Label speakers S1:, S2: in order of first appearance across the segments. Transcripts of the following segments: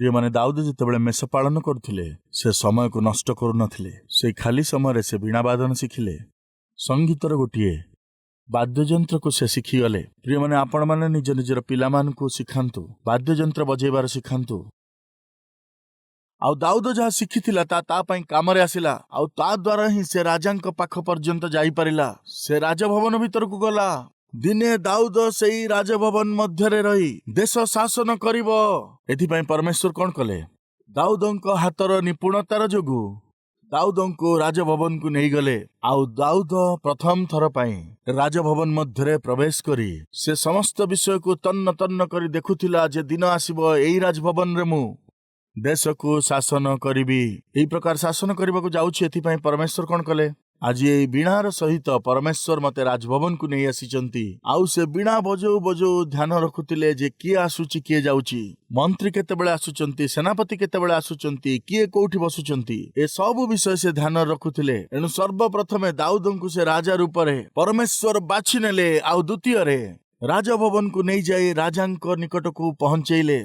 S1: ପ୍ରିୟମାନେ, ଦାଉଦ ଯେତେବେଳେ ମେଷ ପାଳନ କରୁଥିଲେ ସେ ସମୟକୁ ନଷ୍ଟ କରୁନଥିଲେ। ସେଇ ଖାଲି ସମୟରେ ସେ ବୀଣା ବାଦନ ଶିଖିଲେ। ସଙ୍ଗୀତର ଗୋଟିଏ ବାଦ୍ୟଯନ୍ତ୍ରକୁ ସେ ଶିଖିଗଲେ। ପ୍ରିୟମାନେ, ଆପଣମାନେ ନିଜ ନିଜର ପିଲାମାନଙ୍କୁ ଶିଖାନ୍ତୁ, ବାଦ୍ୟଯନ୍ତ୍ର ବଜେଇବାର ଶିଖାନ୍ତୁ। ଆଉ ଦାଉଦ ଯାହା ଶିଖିଥିଲା ତା ପାଇଁ କାମରେ ଆସିଲା। ଆଉ ତା ଦ୍ୱାରା ହିଁ ସେ ରାଜାଙ୍କ ପାଖ ପର୍ଯ୍ୟନ୍ତ ଯାଇପାରିଲା। ସେ ରାଜଭବନ ଭିତରକୁ ଗଲା। ଦିନେ ଦାଉଦ ସେଇ ରାଜଭବନ ମଧ୍ୟରେ ରହି ଦେଶ ଶାସନ କରିବ। ଏଥିପାଇଁ ପରମେଶ୍ୱର କଣ କଲେ? ଦାଉଦଙ୍କ ହାତର ନିପୁଣତାର ଯୋଗୁଁ ଦାଉଦଙ୍କୁ ରାଜଭବନକୁ ନେଇଗଲେ। ଆଉ ଦାଉଦ ପ୍ରଥମ ଥର ପାଇଁ ରାଜଭବନ ମଧ୍ୟରେ ପ୍ରବେଶ କରି ସେ ସମସ୍ତ ବିଷୟକୁ ତନ୍ନ ତନ୍ନ କରି ଦେଖୁଥିଲା ଯେ ଦିନ ଆସିବ ଏଇ ରାଜଭବନରେ ମୁଁ ଦେଶକୁ ଶାସନ କରିବି। ଏଇ ପ୍ରକାର ଶାସନ କରିବାକୁ ଯାଉଛି। ଏଥିପାଇଁ ପରମେଶ୍ୱର କଣ କଲେ? ଆଜି ଏଇ ବୀଣାର ସହିତ ପରମେଶ୍ୱର ମତେ ରାଜଭବନକୁ ନେଇ ଆସିଛନ୍ତି। ଆଉ ସେ ବୀଣା ବଜଉ ବଜଉ ଧ୍ୟାନ ରଖୁଥିଲେ ଯେ କିଏ ଆସୁଛି କିଏ ଯାଉଛି, ମନ୍ତ୍ରୀ କେତେବେଳେ ଆସୁଛନ୍ତି, ସେନାପତି କେତେବେଳେ ଆସୁଛନ୍ତି, କିଏ କୋଉଠି ବସୁଛନ୍ତି, ଏ ସବୁ ବିଷୟ ସେ ଧ୍ୟାନ ରଖୁଥିଲେ। ଏଣୁ ସର୍ବପ୍ରଥମେ ଦାଉଦଙ୍କୁ ସେ ରାଜା ରୂପରେ ପରମେଶ୍ୱର ବାଛି ନେଲେ। ଆଉ ଦ୍ୱିତୀୟରେ ରାଜଭବନକୁ ନେଇଯାଇ ରାଜାଙ୍କ ନିକଟକୁ ପହଞ୍ଚେଇଲେ।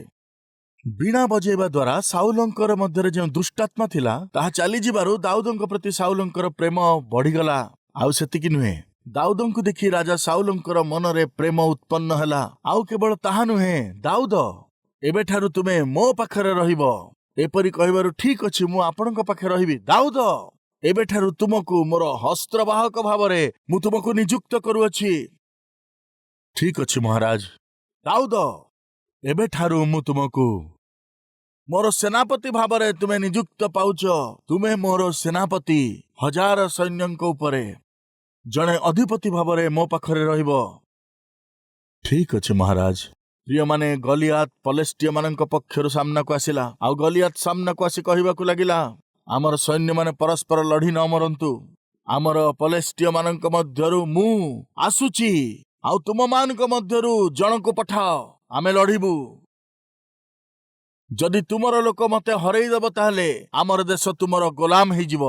S1: ବୀଣା ବଜେଇବା ଦ୍ୱାରା ସାଉଲଙ୍କର ମଧ୍ୟରେ ଯେଉଁ ଦୁଷ୍ଟାତ୍ମା ଥିଲା ତାହା ଚାଲିଯିବାରୁ ଦାଉଦଙ୍କ ପ୍ରତି ସାଉଲଙ୍କର ପ୍ରେମ ବଢିଗଲା। ଆଉ ସେତିକି ନୁହେଁ, ଦାଉଦଙ୍କୁ ଦେଖି ରାଜା ସାଉଲଙ୍କର ମନରେ ପ୍ରେମ ଉତ୍ପନ୍ନ ହେଲା। ଆଉ କେବଳ ତାହା ନୁହେଁ, ଦାଉଦ ଏବେଠାରୁ ତୁମେ ମୋ ପାଖରେ ରହିବ। ଏପରି କହିବାରୁ ଠିକ ଅଛି, ମୁଁ ଆପଣଙ୍କ ପାଖରେ ରହିବି। ଦାଉଦ ଏବେଠାରୁ ତୁମକୁ ମୋର ହସ୍ତ୍ରବାହକ ଭାବରେ ମୁଁ ତୁମକୁ ନିଯୁକ୍ତ କରୁଅଛି। ଠିକ ଅଛି ମହାରାଜ। ଦାଉଦ ଏବେଠାରୁ ମୁଁ ତୁମକୁ ମୋର ସେନାପତି ଭାବରେ ତୁମେ ନିଯୁକ୍ତ ପାଉଛ। ତୁମେ ମୋର ସେନାପତି, 1000 ସୈନ୍ୟଙ୍କ ଉପରେ ଜଣେ ଅଧିପତି ଭାବରେ ମୋ ପାଖରେ ରହିବ। ଠିକ ଅଛି ମହାରାଜ। ପ୍ରିୟମାନେ, ଗଲିଆତ ପଲେଷ୍ଟିୟ ମାନଙ୍କ ପକ୍ଷରୁ ସାମ୍ନାକୁ ଆସିଲା। ଆଉ ଗଲିଆତ ସାମ୍ନାକୁ ଆସି କହିବାକୁ ଲାଗିଲା, ଆମର ସୈନ୍ୟମାନେ ପରସ୍ପର ଲଢି ନ ମରନ୍ତୁ। ଆମର ପଲେଷ୍ଟିୟ ମାନଙ୍କ ମଧ୍ୟରୁ ମୁଁ ଆସୁଛି, ଆଉ ତୁମମାନଙ୍କ ମଧ୍ୟରୁ ଜଣକୁ ପଠାଅ, ଆମେ ଲଢିବୁ। ଯଦି ତୁମର ଲୋକ ମତେ ହରେଇଦବ ତାହେଲେ ଆମର ଦେଶ ତୁମର ଗୋଲାମ ହେଇଯିବ।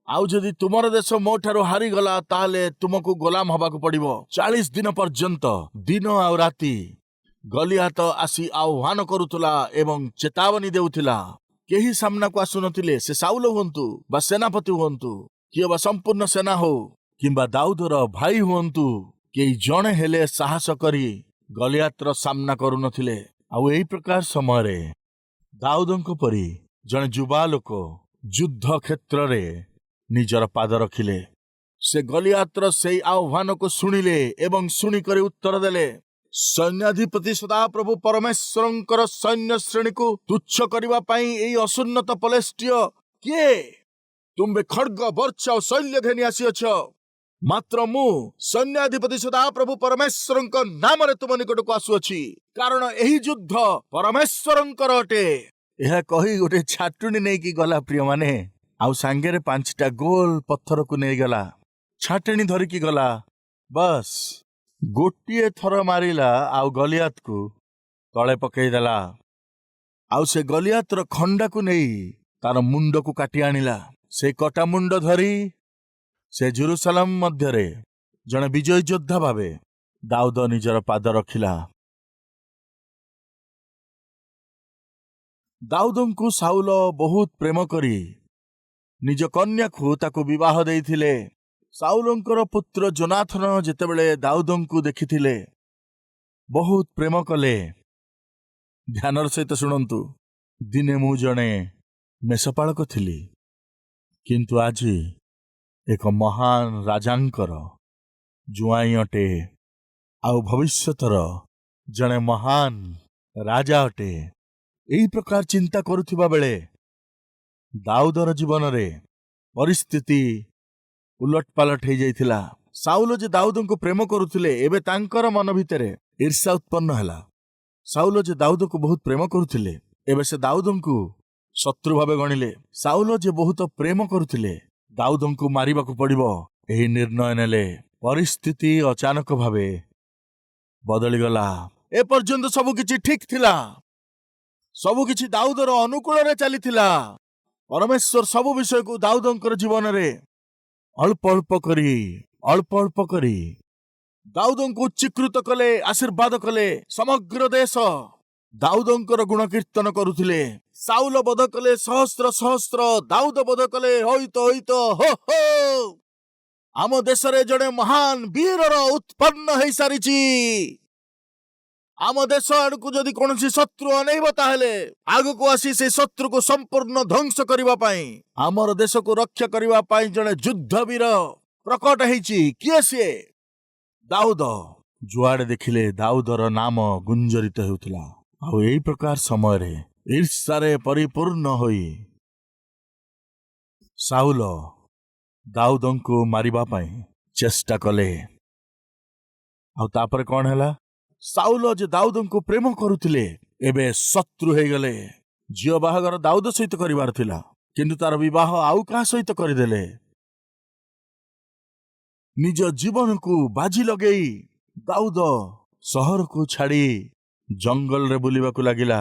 S1: ଆଉ ଯଦି ତୁମର ଦେଶ ମୋ ଠାରୁ ହାରିଗଲା ତାହେଲେ ତୁମକୁ ଗୋଲାମ ହବାକୁ ପଡିବ। 40 ଦିନ ପର୍ଯ୍ୟନ୍ତ ଦିନ ଆଉ ରାତି ଗଲିଆତ ଆସି ଆହ୍ୱାନ କରୁଥିଲା ଏବଂ ଚେତାବନୀ ଦେଉଥିଲା। କେହି ସାମ୍ନାକୁ ଆସୁନଥିଲେ। ସେ ସାଉଲ ହୁଅନ୍ତୁ ବା ସେନାପତି ହୁଅନ୍ତୁ, କିଏ ବା ସମ୍ପୂର୍ଣ୍ଣ ସେନା ହଉ କିମ୍ବା ଦାଉଦର ଭାଇ ହୁଅନ୍ତୁ, କେହି ଜଣେ ହେଲେ ସାହସ କରି ଗଲିଆତର ସାମ୍ନା କରୁନଥିଲେ। ଆଉ ଏଇ ପ୍ରକାର ସମୟରେ ଦାଉଦଙ୍କ ପରି ଜଣେ ଯୁବା ଲୋକ ଯୁଦ୍ଧ କ୍ଷେତ୍ରରେ ନିଜର ପାଦ ରଖିଲେ। ସେ ଗଲିଆତର ସେଇ ଆହ୍ୱାନକୁ ଶୁଣିଲେ ଏବଂ ଶୁଣିକରି ଉତ୍ତର ଦେଲେ, ସୈନ୍ୟାଧିପତି ସଦାପ୍ରଭୁ ପରମେଶ୍ୱରଙ୍କର ସୈନ୍ୟ ଶ୍ରେଣୀକୁ ତୁଚ୍ଛ କରିବା ପାଇଁ ଏଇ ଅସୁନ୍ନତ ପଲେଷ୍ଟିୟ କିଏ? ତୁମ୍ଭେ ଖଡ୍ଗ ବର୍ଚ୍ଛ ଓ ଶୈଲ୍ୟ ଘେନି ଆସିଅଛ। ମାତ୍ର ମୁଁ ସୈନ୍ୟାଧିପତି ସଦାପ୍ରଭୁ ପରମେଶ୍ୱରଙ୍କ ନାମରେ ତୁମ ନିକଟକୁ ଆସୁଅଛି, କାରଣ ଏହି ଯୁଦ୍ଧ ପରମେଶ୍ୱରଙ୍କର ଅଟେ। ଏହା କହି ଗୋଟେ ଛାଟୁଣୀ ନେଇକି ଗଲା ପ୍ରିୟମାନେ। ଆଉ ସାଙ୍ଗରେ 5ଟା ଗୋଲ ପଥରକୁ ନେଇଗଲା। ଛାଟେଣି ଧରିକି ଗଲା। ବସ୍ ଗୋଟିଏ ଥର ମାରିଲା ଆଉ ଗଲିଆତକୁ ତଳେ ପକେଇଦେଲା। ଆଉ ସେ ଗଲିଆତର ଖଣ୍ଡାକୁ ନେଇ ତାର ମୁଣ୍ଡକୁ କାଟି ଆଣିଲା। ସେ କଟା ମୁଣ୍ଡ ଧରି ସେ ଜେରୁସାଲେମ ମଧ୍ୟରେ ଜଣେ ବିଜୟୀ ଯୋଦ୍ଧା ଭାବେ ଦାଉଦ ନିଜର ପାଦ ରଖିଲା। ଦାଉଦଙ୍କୁ ସାଉଲ ବହୁତ ପ୍ରେମ କରି ନିଜ କନ୍ୟାକୁ ତାକୁ ବିବାହ ଦେଇଥିଲେ। ସାଉଲଙ୍କର ପୁତ୍ର ଯୋନାଥନ ଯେତେବେଳେ ଦାଉଦଙ୍କୁ ଦେଖିଥିଲେ ବହୁତ ପ୍ରେମ କଲେ। ଧ୍ୟାନର ସହିତ ଶୁଣନ୍ତୁ। ଦିନେ ମୁଁ ଜଣେ ମେଷପାଳକ ଥିଲି, କିନ୍ତୁ ଆଜି ଏକ ମହାନ ରାଜାଙ୍କର ଜୁଆଇଁ ଅଟେ, ଆଉ ଭବିଷ୍ୟତର ଜଣେ ମହାନ ରାଜା ଅଟେ। ଏହି ପ୍ରକାର ଚିନ୍ତା କରୁଥିବା ବେଳେ ଦାଉଦର ଜୀବନରେ ପରିସ୍ଥିତି ଉଲଟପାଲଟ ହେଇଯାଇଥିଲା। ସାଉଲ ଯେ ଦାଉଦଙ୍କୁ ପ୍ରେମ କରୁଥିଲେ, ଏବେ ତାଙ୍କର ମନ ଭିତରେ ଈର୍ଷା ଉତ୍ପନ୍ନ ହେଲା। ସାଉଲ ଯେ ଦାଉଦକୁ ବହୁତ ପ୍ରେମ କରୁଥିଲେ, ଏବେ ସେ ଦାଉଦଙ୍କୁ ଶତ୍ରୁ ଭାବେ ଗଣିଲେ। ସାଉଲ ଯେ ବହୁତ ପ୍ରେମ କରୁଥିଲେ, ଦାଉଦଙ୍କୁ ମାରିବାକୁ ପଡିବ, ଏହି ନିର୍ଣ୍ଣୟ ନେଲେ। ପରିସ୍ଥିତି ଅଚାନକ ଭାବେ ବଦଳିଗଲା। ଏପର୍ଯ୍ୟନ୍ତ ସବୁ କିଛି ଠିକ ଥିଲା। ସବୁ କିଛି ଦାଉଦର ଅନୁକୂଳରେ ଚାଲିଥିଲା। ପରମେଶ୍ୱର ସବୁ ବିଷୟକୁ ଦାଉଦଙ୍କର ଜୀବନରେ ଅଳ୍ପ ଅଳ୍ପ କରି ଦାଉଦଙ୍କୁ ଉଚ୍ଚୀକୃତ କଲେ, ଆଶୀର୍ବାଦ କଲେ। ସମଗ୍ର ଦେଶ ଦାଉଦଙ୍କର ଗୁଣ କୀର୍ତ୍ତନ କରୁଥିଲେ। ସାଉଲ ବଧ କଲେ ସହସ୍ର ସହସ୍ର, ଦାଉଦ ବଧ କଲେ ହୋଇତ ହୋଇତ ହୋ ହୋ। ଆମ ଦେଶରେ ଜଣେ ମହାନ ବୀରର ଉତ୍ପନ୍ନ ହେଇସାରିଛି। ଆମ ଦେଶ ଆଡକୁ ଯଦି କୌଣସି ଶତ୍ରୁ ଅନେଇବ ତାହେଲେ ଆଗକୁ ଆସି ସେ ଶତ୍ରୁକୁ ସମ୍ପୂର୍ଣ୍ଣ ଧ୍ୱଂସ କରିବା ପାଇଁ, ଆମର ଦେଶକୁ ରକ୍ଷା କରିବା ପାଇଁ ଜଣେ ଯୁଦ୍ଧବୀର ପ୍ରକଟ ହେଇଛି। କିଏ ସିଏ? ଦାଉଦ। ଯୁଆଡେ ଦେଖିଲେ ଦାଉଦର ନାମ ଗୁଞ୍ଜରିତ ହେଉଥିଲା। ଆଉ ଏଇ ପ୍ରକାର ସମୟରେ ଈର୍ଷାରେ ପରିପୂର୍ଣ୍ଣ ହୋଇ ସାଉଲ ଦାଉଦଙ୍କୁ ମାରିବା ପାଇଁ ଚେଷ୍ଟା କଲେ। ଆଉ ତାପରେ କଣ ହେଲା? ସାଉଲ ଯେ ଦାଉଦଙ୍କୁ ପ୍ରେମ କରୁଥିଲେ ଏବେ ଶତ୍ରୁ ହେଇଗଲେ। ଝିଅ ବାହାଘର ଦାଉଦ ସହିତ କରିବାର ଥିଲା, କିନ୍ତୁ ତାର ବିବାହ ଆଉ କାହା ସହିତ କରିଦେଲେ। ନିଜ ଜୀବନକୁ ବାଜି ଲଗେଇ ଦାଉଦ ସହରକୁ ଛାଡ଼ି ଜଙ୍ଗଲରେ ବୁଲିବାକୁ ଲାଗିଲା।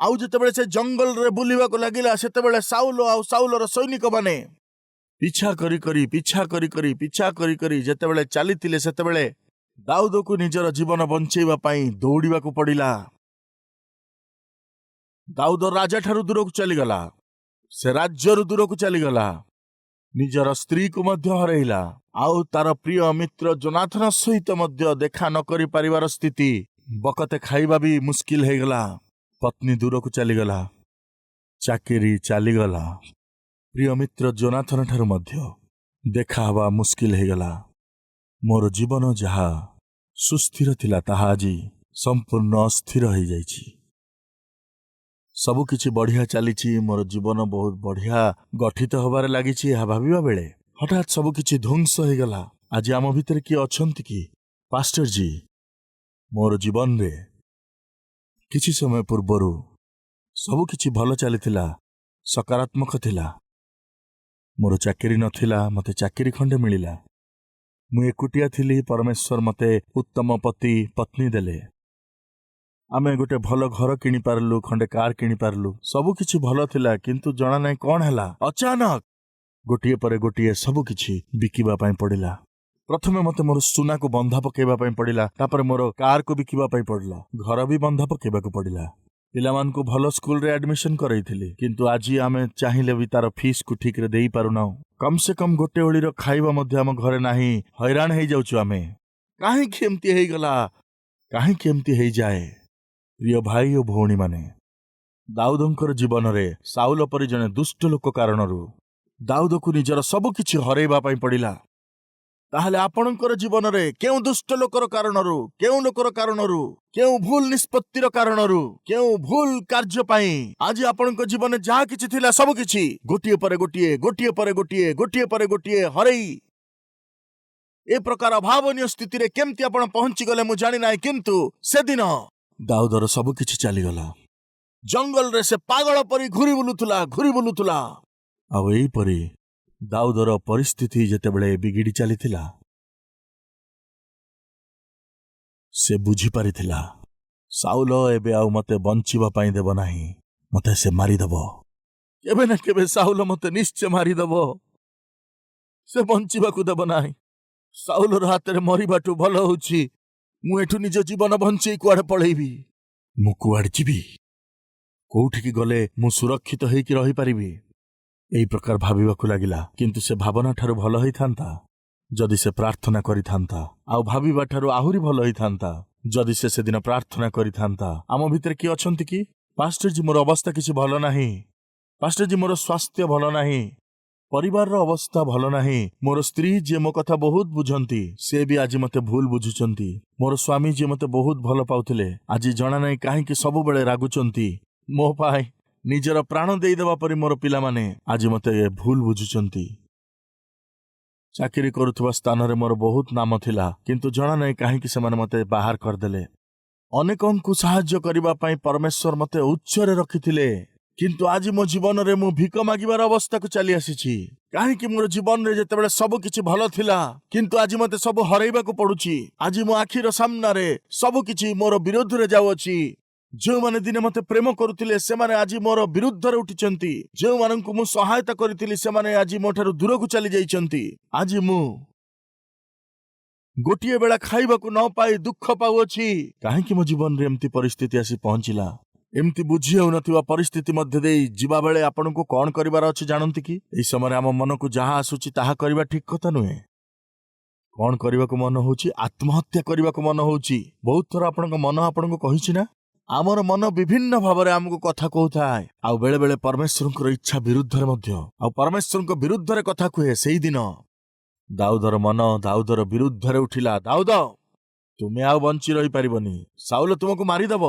S1: ଆଉ ଯେତେବେଳେ ସେ ଜଙ୍ଗଲରେ ବୁଲିବାକୁ ଲାଗିଲା ସେତେବେଳେ ସାଉଲ ଆଉ ସାଉଲର ସୈନିକମାନେ ପିଛା କରି ଯେତେବେଳେ ଚାଲିଥିଲେ ସେତେବେଳେ ଦାଉଦକୁ ନିଜର ଜୀବନ ବଞ୍ଚେଇବା ପାଇଁ ଦୌଡ଼ିବାକୁ ପଡ଼ିଲା। ଦାଉଦ ରାଜାଠାରୁ ଦୂରକୁ ଚାଲିଗଲା, ସେ ରାଜ୍ୟରୁ ଦୂରକୁ ଚାଲିଗଲା, ନିଜର ସ୍ତ୍ରୀକୁ ମଧ୍ୟ ହରେଇଲା, ଆଉ ତାର ପ୍ରିୟ ମିତ୍ର ଯୋନାଥନ ସହିତ ମଧ୍ୟ ଦେଖା ନ କରି ପାରିବାର ସ୍ଥିତି। ବକତେ ଖାଇବା ବି ମୁସ୍କିଲ ହେଇଗଲା। ପତ୍ନୀ ଦୂରକୁ ଚାଲିଗଲା, ଚାକିରି ଚାଲିଗଲା, ପ୍ରିୟ ମିତ୍ର ଯୋନାଥନ ଠାରୁ ମଧ୍ୟ ଦେଖା ହେବା ମୁସ୍କିଲ ହେଇଗଲା। ମୋର ଜୀବନ ଯାହା ସୁସ୍ଥିର ଥିଲା ତାହା ଆଜି ସମ୍ପୂର୍ଣ୍ଣ ଅସ୍ଥିର ହେଇଯାଇଛି। ସବୁକିଛି ବଢିଆ ଚାଲିଛି, ମୋର ଜୀବନ ବହୁତ ବଢିଆ ଗଠିତ ହେବାରେ ଲାଗିଛି। ଏହା ଭାବିବା ବେଳେ ହଠାତ୍ ସବୁକିଛି ଧ୍ୱଂସ ହେଇଗଲା। ଆଜି ଆମ ଭିତରେ କିଏ ଅଛନ୍ତି କି? ପାଷ୍ଟର ଜୀ, ମୋର ଜୀବନରେ କିଛି ସମୟ ପୂର୍ବରୁ ସବୁକିଛି ଭଲ ଚାଲିଥିଲା, ସକାରାତ୍ମକ ଥିଲା। ମୋର ଚାକିରି ନଥିଲା, ମୋତେ ଚାକିରି ଖଣ୍ଡେ ମିଳିଲା। ମୁଁ ଏକୁଟିଆ ଥିଲି, ପରମେଶ୍ୱର ମୋତେ ଉତ୍ତମ ପତି ପତ୍ନୀ ଦେଲେ। ଆମେ ଗୋଟେ ଭଲ ଘର କିଣିପାରିଲୁ, ଖଣ୍ଡେ କାର କିଣିପାରିଲୁ, ସବୁକିଛି ଭଲ ଥିଲା। କିନ୍ତୁ ଜଣା ନାହିଁ କଣ ହେଲା, ଅଚାନକ ଗୋଟିଏ ପରେ ଗୋଟିଏ ସବୁକିଛି ବିକିବା ପାଇଁ ପଡ଼ିଲା। ପ୍ରଥମେ ମୋତେ ମୋର ସୁନାକୁ ବନ୍ଧା ପକେଇବା ପାଇଁ ପଡ଼ିଲା, ତାପରେ ମୋର କାରକୁ ବିକିବା ପାଇଁ ପଡ଼ିଲା, ଘର ବି ବନ୍ଧା ପକେଇବାକୁ ପଡ଼ିଲା। ପିଲାମାନଙ୍କୁ ଭଲ ସ୍କୁଲରେ ଆଡମିସନ କରେଇଥିଲି, କିନ୍ତୁ ଆଜି ଆମେ ଚାହିଁଲେ ବି ତାର ଫିସ୍କୁ ଠିକରେ ଦେଇପାରୁନାହୁଁ। କମ୍ ସେ କମ୍ ଗୋଟେ ଓଳିର ଖାଇବା ମଧ୍ୟ ଆମ ଘରେ ନାହିଁ। ହଇରାଣ ହେଇଯାଉଛୁ ଆମେ। କାହିଁକି ଏମିତି ହେଇଗଲା? କାହିଁକି ଏମିତି ହେଇଯାଏ? ପ୍ରିୟ ଭାଇ ଓ ଭଉଣୀମାନେ, ଦାଉଦଙ୍କର ଜୀବନରେ ସାଉଲ ପରି ଜଣେ ଦୁଷ୍ଟ ଲୋକ କାରଣରୁ ଦାଉଦକୁ ନିଜର ସବୁକିଛି ହରେଇବା ପାଇଁ ପଡ଼ିଲା। ତାହେଲେ ଆପଣଙ୍କର ଜୀବନରେ କେଉଁ ଦୁଷ୍ଟ ଲୋକର କାରଣରୁ, କେଉଁ ଲୋକର କାରଣରୁ, କେଉଁ ଭୁଲ ନିଷ୍ପତ୍ତିର କାରଣରୁ, କେଉଁ ଭୁଲ କାର୍ଯ୍ୟ ପାଇଁ ଆଜି ଆପଣଙ୍କ ଜୀବନରେ ଯାହା କିଛି ଥିଲା ସବୁକିଛି ଗୋଟିଏ ପରେ ଗୋଟିଏ ହରେଇ ଏ ପ୍ରକାର ଭାବନୀୟ ସ୍ଥିତିରେ କେମିତି ଆପଣ ପହଞ୍ଚିଗଲେ ମୁଁ ଜାଣିନାହିଁ। କିନ୍ତୁ ସେଦିନ ଦାଉଦର ସବୁକିଛି ଚାଲିଗଲା। ଜଙ୍ଗଲରେ ସେ ପାଗଳ ପରି ଘୁରି ବୁଲୁଥିଲା। ଆଉ ଏହିପରି ଦାଉଦର ପରିସ୍ଥିତି ଯେତେବେଳେ ବିଗିଡ଼ି ଚାଲିଥିଲା, ସେ ବୁଝିପାରିଥିଲା ସାଉଲ ଏବେ ଆଉ ମୋତେ ବଞ୍ଚିବା ପାଇଁ ଦେବ ନାହିଁ, ମୋତେ ସେ ମାରିଦେବ। କେବେ ନା କେବେ ସାଉଲ ମୋତେ ନିଶ୍ଚୟ ମାରିଦେବ, ସେ ବଞ୍ଚିବାକୁ ଦେବ ନାହିଁ। ସାଉଲର ହାତରେ ମରିବାଠୁ ଭଲ ହେଉଛି ମୁଁ ଏଠୁ ନିଜ ଜୀବନ ବଞ୍ଚେଇ କୁଆଡେ ପଳେଇବି। ମୁଁ କୁଆଡେ ଯିବି? କୋଉଠିକି ଗଲେ ମୁଁ ସୁରକ୍ଷିତ ହେଇକି ରହିପାରିବି? ଏହି ପ୍ରକାର ଭାବିବାକୁ ଲାଗିଲା। କିନ୍ତୁ ସେ ଭାବନା ଠାରୁ ଭଲ ହେଇଥାନ୍ତା ଯଦି ସେ ପ୍ରାର୍ଥନା କରିଥାନ୍ତା, ଆଉ ଭାବିବା ଠାରୁ ଆହୁରି ଭଲ ହେଇଥାନ୍ତା ଯଦି ସେ ସେଦିନ ପ୍ରାର୍ଥନା କରିଥାନ୍ତା। ଆମ ଭିତରେ କିଏ ଅଛନ୍ତି କି? ପାଷ୍ଟର ଜୀ, ମୋର ଅବସ୍ଥା କିଛି ଭଲ ନାହିଁ। ପାଷ୍ଟର ଜୀ, ମୋର ସ୍ୱାସ୍ଥ୍ୟ ଭଲ ନାହିଁ, ପରିବାରର ଅବସ୍ଥା ଭଲ ନାହିଁ। ମୋର ସ୍ତ୍ରୀ ଯିଏ ମୋ କଥା ବହୁତ ବୁଝନ୍ତି, ସେ ବି ଆଜି ମୋତେ ଭୁଲ ବୁଝୁଛନ୍ତି। ମୋର ସ୍ୱାମୀ ଯିଏ ମୋତେ ବହୁତ ଭଲ ପାଉଥିଲେ, ଆଜି ଜଣା ନାହିଁ କାହିଁକି ସବୁବେଳେ ରାଗୁଛନ୍ତି ମୋ ପାଇଁ। ନିଜର ପ୍ରାଣ ଦେଇଦେବା ପରି ମୋର ପିଲାମାନେ ଆଜି ମୋତେ ଭୁଲ ବୁଝୁଛନ୍ତି। ଚାକିରି କରୁଥିବା ସ୍ଥାନରେ ମୋର ବହୁତ ନାମ ଥିଲା, କିନ୍ତୁ ଜଣା ନାହିଁ କାହିଁକି ସେମାନେ ମୋତେ ବାହାର କରିଦେଲେ। ଅନେକଙ୍କୁ ସାହାଯ୍ୟ କରିବା ପାଇଁ ପରମେଶ୍ୱର ମୋତେ ଉଚ୍ଚରେ ରଖିଥିଲେ, କିନ୍ତୁ ଆଜି ମୋ ଜୀବନରେ ମୁଁ ଭିକ ମାଗିବାର ଅବସ୍ଥାକୁ ଚାଲି ଆସିଛି। କାହିଁକି ମୋର ଜୀବନରେ ଯେତେବେଳେ ସବୁ କିଛି ଭଲ ଥିଲା, କିନ୍ତୁ ଆଜି ମୋତେ ସବୁ ହରେଇବାକୁ ପଡୁଛି। ଆଜି ମୋ ଆଖିର ସାମ୍ନାରେ ସବୁକିଛି ମୋର ବିରୋଧରେ ଯାଉଅଛି। ଯେଉଁମାନେ ଦିନେ ମୋତେ ପ୍ରେମ କରୁଥିଲେ ସେମାନେ ଆଜି ମୋର ବିରୁଦ୍ଧରେ ଉଠିଛନ୍ତି। ଯେଉଁମାନଙ୍କୁ ମୁଁ ସହାୟତା କରିଥିଲି ସେମାନେ ଆଜି ମୋ ଠାରୁ ଦୂରକୁ ଚାଲି ଯାଇଛନ୍ତି। ଆଜି ମୁଁ गोटे बेला खाइबाकू न पाई दुख पाउछि काहेकि मो जीवन रे एमती परिस्थिति आसी पहुंचिला। एमती बुझी होनथिबा परिस्थिति मध्य देई जीवा बेले आपनको कौन करिवार अछि जानंती कि एई समय आम मन को जहा आसुछि ताहा करिवा ठीक कथा नुहे। कौन करबाकू मन होउछि आत्महत्या करबाकू मन होउछि। बहुत थोर आपनको मन आपनको कहिछि ना आमर मन विभिन्न भाव आमको कथा कहूए आ बेले बेले परमेश्वर इच्छा विरुद्ध आ परमेश्वर विरुद्ध कथा कहे। से दिन दाऊदर मन दाऊदर विरुद्ध उठिला। दाऊद तुम्हें आउ बंची रही पारिबनी, साउल तुमको मारिदेव,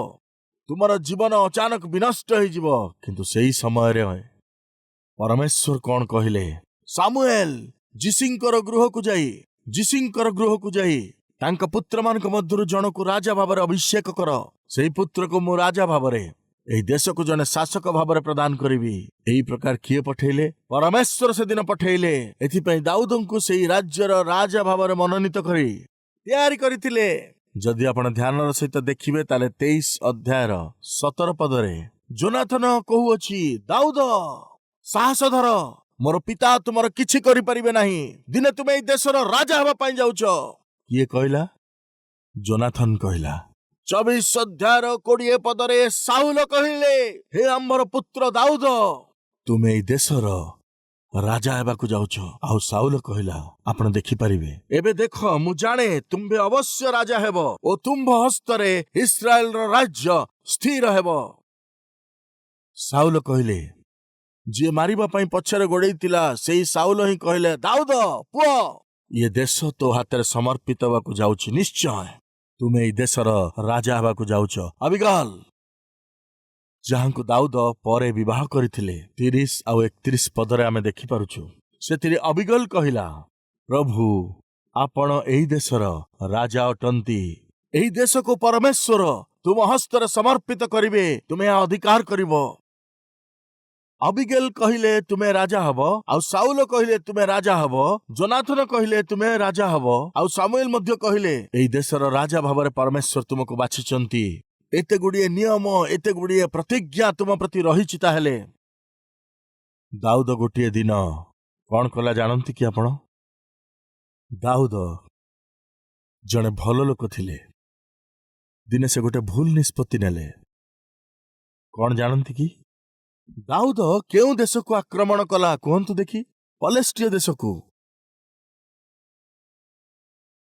S1: तुमर जीवन अचानक विनष्ट हो। किंतु सेही समय रे परमेश्वर कौन कहले, सामुएल जिसिंकर गृह को जाई तांका पुत्र मान मध्य जन को राजा भाव अभिषेक कर। से पुत्र को मु राजा भाव एही देश को जने शासक भाव प्रदान करी। एही प्रकार किए पठेले, परमेश्वर से दिन पठेले। एथिपई दाऊद को सेही राज्यर राजा भाव मनोनीत करी तैयारी करथिले। जदि आपण ध्यान सहित देखिबे ताले 23 अध्याय 17 पदरे जोनाथन कहूअछि, दाऊद साहस धर, मोर पिता तुमर किछि करि परिबे नाही। दिने तुमे एही देशर राजा हबा पई जाउछ। किए कहला? जोनाथन कहला। 24 अध्याय 20 पदरे साउल कहिले, हे आमर पुत्र दाऊद, तुमे एही देशर राजा हेबाकू जाउछ। आउ साउल कहला, आपण देखि परिबे, एबे देख मु जाने तुम्बे अवश्य राजा हेबो ओ तुंभ हस्तरे इस्राएल रो राज्य स्थिर हेबो। साउल कहले, जे मारिबा पई पछरे गोडेइतिला सेही साउल ही कहले, दाऊद पुओ, ये देश तो हाତରେ समर्पित हेबाकू जाउछ। निश्चय तुमे एही देशर राजा हेबाकू जाउछ। अबिगाल जहांको दाऊद परे विवाह करथिले 30 आउ 31 पदरे आमे देखि पारुछु। सेथिरे अबिगल कहिला, प्रभु आपण एही देशर राजा अटंती। एही देश को परमेश्वर तुम हस्तर समर्पित करिवे, तुमे अधिकार करिवो। अबिगेल कहिले तुमे राजा हबो, आउ साउल कहिले तुमे राजा हबो, जोनाथन कहिले तुमे राजा हबो, आउ सामुएल मध्य कहिले एही देशर राजा भाବରେ परमेश्वर तुमको बाछिचंती। एते गुड़िए नियम एते गुड़िए प्रतिज्ञा तुम प्रति रही। ताहेले दाऊद गोटे दिन कौन कला जानती कि आपण? दाऊद जने भल लोक थिले, दिने से गोटे भूल निष्पत्ति नेले। कौन जानती कि दाऊद केउ देश को आक्रमण कला कहतु देखि? पलेस्टिय देश को।